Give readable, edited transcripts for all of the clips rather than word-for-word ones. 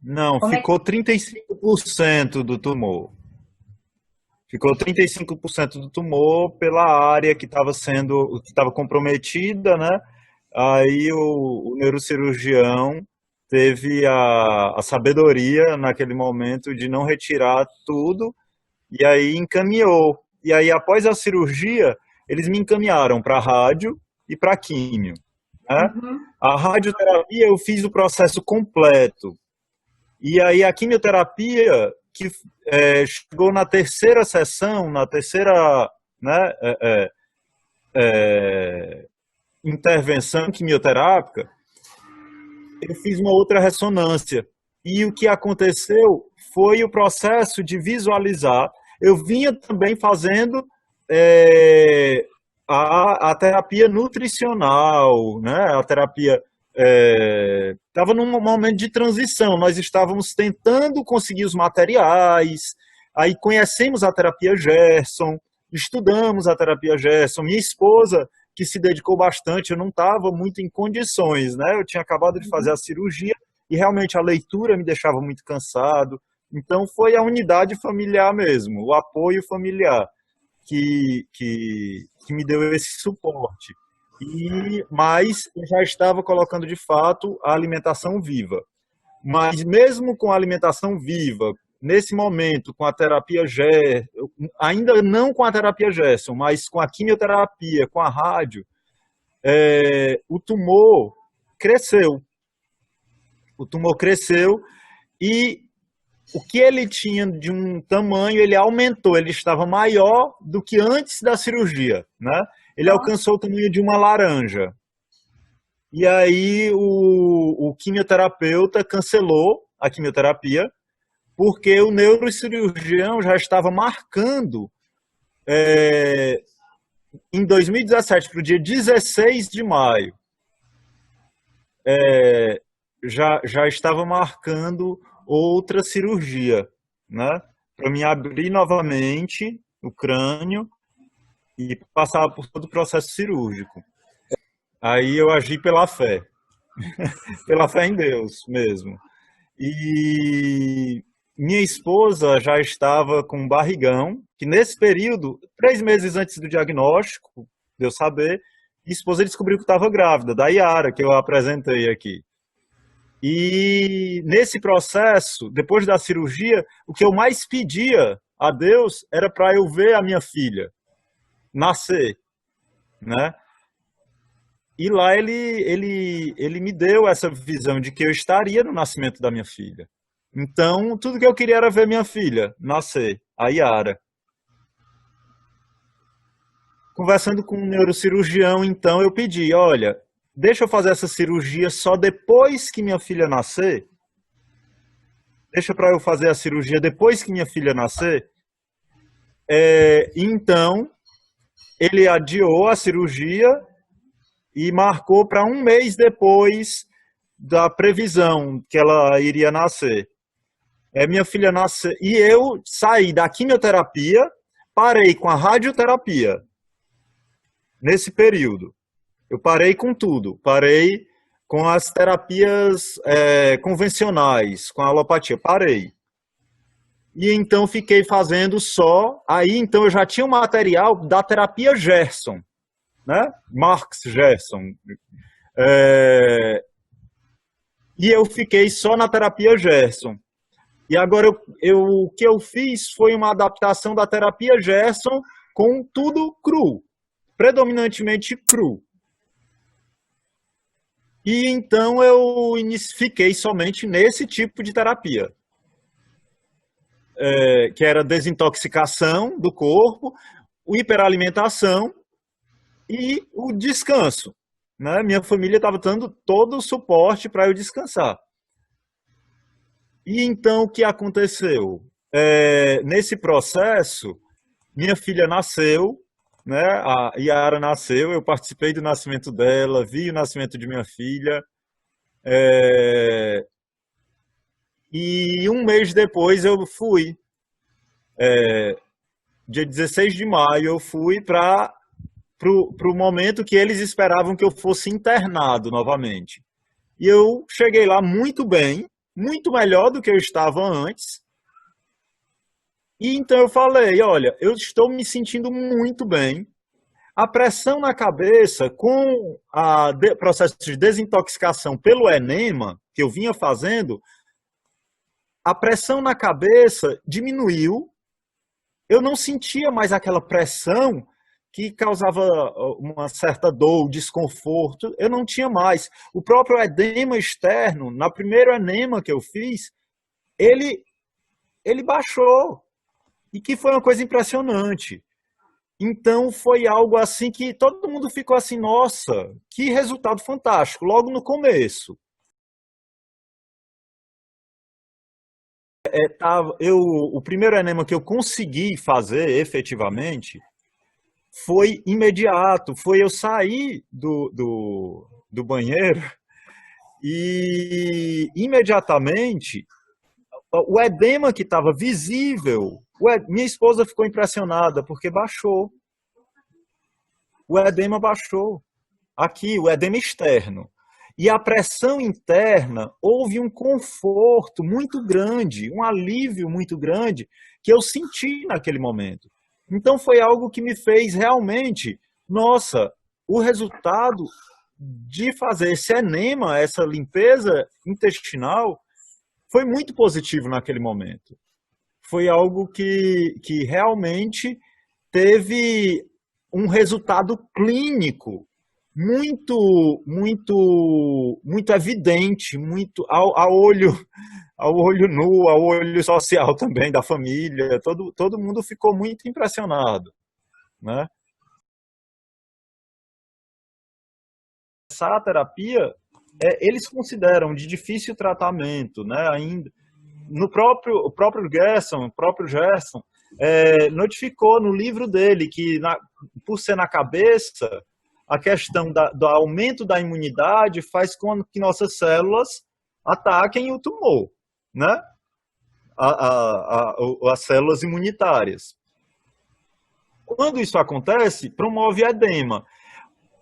Não, Como é que... ficou 35% do tumor. Ficou 35% do tumor pela área que estava comprometida, né? Aí o neurocirurgião teve a sabedoria naquele momento de não retirar tudo e aí encaminhou. E aí após a cirurgia, eles me encaminharam para rádio e para químio, né? Uhum. A radioterapia eu fiz o processo completo. E aí a quimioterapia que chegou na terceira sessão, na terceira, né, intervenção quimioterápica, eu fiz uma outra ressonância. E o que aconteceu foi o processo de visualizar. Eu vinha também fazendo a terapia nutricional, né? A terapia estava num momento de transição. Nós estávamos tentando conseguir os materiais, aí conhecemos a terapia Gerson, estudamos a terapia Gerson. Minha esposa que se dedicou bastante, eu não estava muito em condições, né? Eu tinha acabado de fazer a cirurgia e realmente a leitura me deixava muito cansado. Então foi a unidade familiar mesmo, o apoio familiar que me deu esse suporte. Mas eu já estava colocando de fato a alimentação viva. Mas mesmo com a alimentação viva, nesse momento, com a terapia Gerson, ainda não com a terapia Gerson, mas com a quimioterapia, com a rádio, o tumor cresceu. O tumor cresceu e o que ele tinha de um tamanho, ele aumentou, ele estava maior do que antes da cirurgia, né? Ele Nossa. alcançou o tamanho de uma laranja. E aí o quimioterapeuta cancelou a quimioterapia porque o neurocirurgião já estava marcando em 2017, para o dia 16 de maio, já estava marcando outra cirurgia, né? Para me abrir novamente o crânio e passar por todo o processo cirúrgico. Aí eu agi pela fé em Deus mesmo. E minha esposa já estava com um barrigão, que nesse período, 3 meses antes do diagnóstico, de eu saber, minha esposa descobriu que estava grávida, da Yara, que eu apresentei aqui. E nesse processo, depois da cirurgia, o que eu mais pedia a Deus era para eu ver a minha filha nascer, né? E lá ele me deu essa visão de que eu estaria no nascimento da minha filha. Então, tudo que eu queria era ver minha filha nascer, a Yara. Conversando com um neurocirurgião, então, eu pedi, olha, deixa eu fazer essa cirurgia só depois que minha filha nascer? Deixa para eu fazer a cirurgia depois que minha filha nascer? Então, ele adiou a cirurgia e marcou para um mês depois da previsão que ela iria nascer. Minha filha nasceu e eu saí da quimioterapia, parei com a radioterapia nesse período. Eu parei com tudo, parei com as terapias convencionais, com a alopatia, parei. E então fiquei fazendo só, aí então eu já tinha o material da terapia Gerson, né? Marx Gerson. E eu fiquei só na terapia Gerson. E agora o que eu fiz foi uma adaptação da terapia Gerson com tudo cru, predominantemente cru. E então eu fiquei somente nesse tipo de terapia, que era desintoxicação do corpo, hiperalimentação e o descanso. Né? Minha família estava dando todo o suporte para eu descansar. E então o que aconteceu? Nesse processo, minha filha nasceu, né? A Yara nasceu, eu participei do nascimento dela, vi o nascimento de minha filha. E um mês depois eu fui. Dia 16 de maio eu fui para o momento que eles esperavam que eu fosse internado novamente. E eu cheguei lá muito bem, muito melhor do que eu estava antes. E então eu falei, olha, eu estou me sentindo muito bem. A pressão na cabeça com o processo de desintoxicação pelo enema que eu vinha fazendo, a pressão na cabeça diminuiu. Eu não sentia mais aquela pressão que causava uma certa dor, desconforto. Eu não tinha mais. O próprio edema externo, na primeira enema que eu fiz, ele baixou. E que foi uma coisa impressionante. Então foi algo assim que todo mundo ficou assim, nossa, que resultado fantástico, logo no começo. O primeiro enema que eu consegui fazer efetivamente foi imediato, foi eu sair do banheiro e imediatamente o edema que estava visível, minha esposa ficou impressionada porque baixou. O edema baixou. Aqui, o edema externo. E a pressão interna, houve um conforto muito grande, um alívio muito grande que eu senti naquele momento. Então foi algo que me fez realmente, nossa, o resultado de fazer esse enema, essa limpeza intestinal, foi muito positivo naquele momento. Foi algo que realmente teve um resultado clínico muito evidente, muito ao olho nu, ao olho social também da família. Todo mundo ficou muito impressionado, né? Essa terapia, eles consideram de difícil tratamento, né? Ainda o próprio Gerson notificou no livro dele que, por ser na cabeça, a questão do aumento da imunidade faz com que nossas células ataquem o tumor, né? As células imunitárias. Quando isso acontece, promove edema.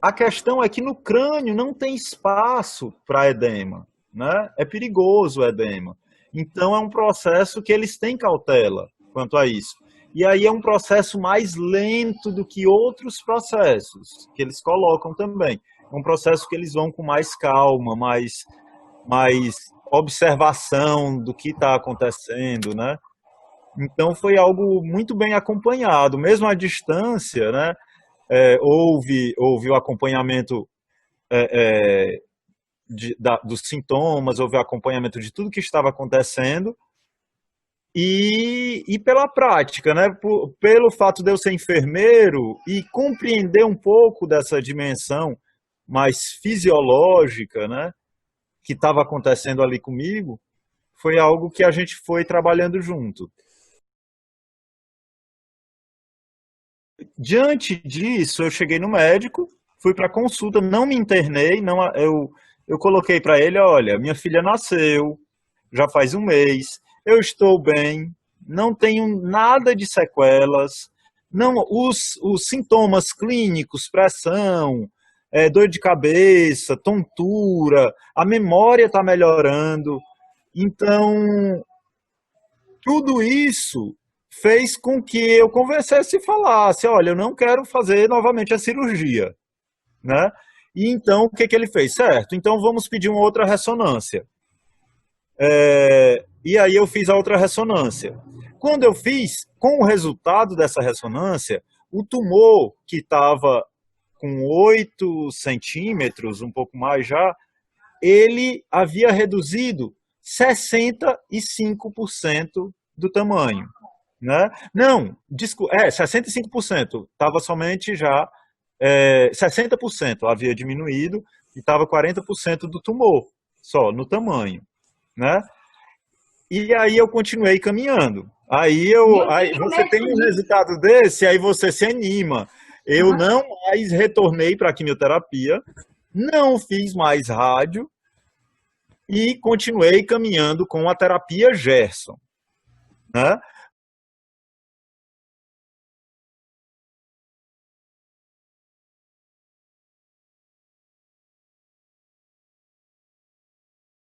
A questão é que no crânio não tem espaço para edema, né? É perigoso o edema. Então é um processo que eles têm cautela quanto a isso. E aí é um processo mais lento do que outros processos que eles colocam também. É um processo que eles vão com mais calma, mais observação do que está acontecendo, né? Então foi algo muito bem acompanhado, mesmo à distância, né? Houve o acompanhamento dos sintomas, houve o acompanhamento de tudo que estava acontecendo. E pela prática, né? Pelo fato de eu ser enfermeiro e compreender um pouco dessa dimensão mais fisiológica, né? Que estava acontecendo ali comigo, foi algo que a gente foi trabalhando junto. Diante disso, eu cheguei no médico, fui para consulta, não me internei, não, eu coloquei para ele, olha, minha filha nasceu, já faz um mês, eu estou bem, não tenho nada de sequelas, não, os sintomas clínicos, pressão, dor de cabeça, tontura, a memória está melhorando. Então, tudo isso fez com que eu conversesse e falasse, olha, eu não quero fazer novamente a cirurgia, né? E então, o que ele fez? Certo, então vamos pedir uma outra ressonância. E aí eu fiz a outra ressonância. Quando eu fiz, com o resultado dessa ressonância, o tumor que estava com 8 centímetros, um pouco mais já, ele havia reduzido 65% do tamanho. Né? Não, 65%, estava somente já, 60% havia diminuído e estava 40% do tumor, só no tamanho. Né? E aí eu continuei caminhando. Aí você tem um resultado desse, aí você se anima. Eu não mais retornei para a quimioterapia, não fiz mais rádio e continuei caminhando com a terapia Gerson. Né?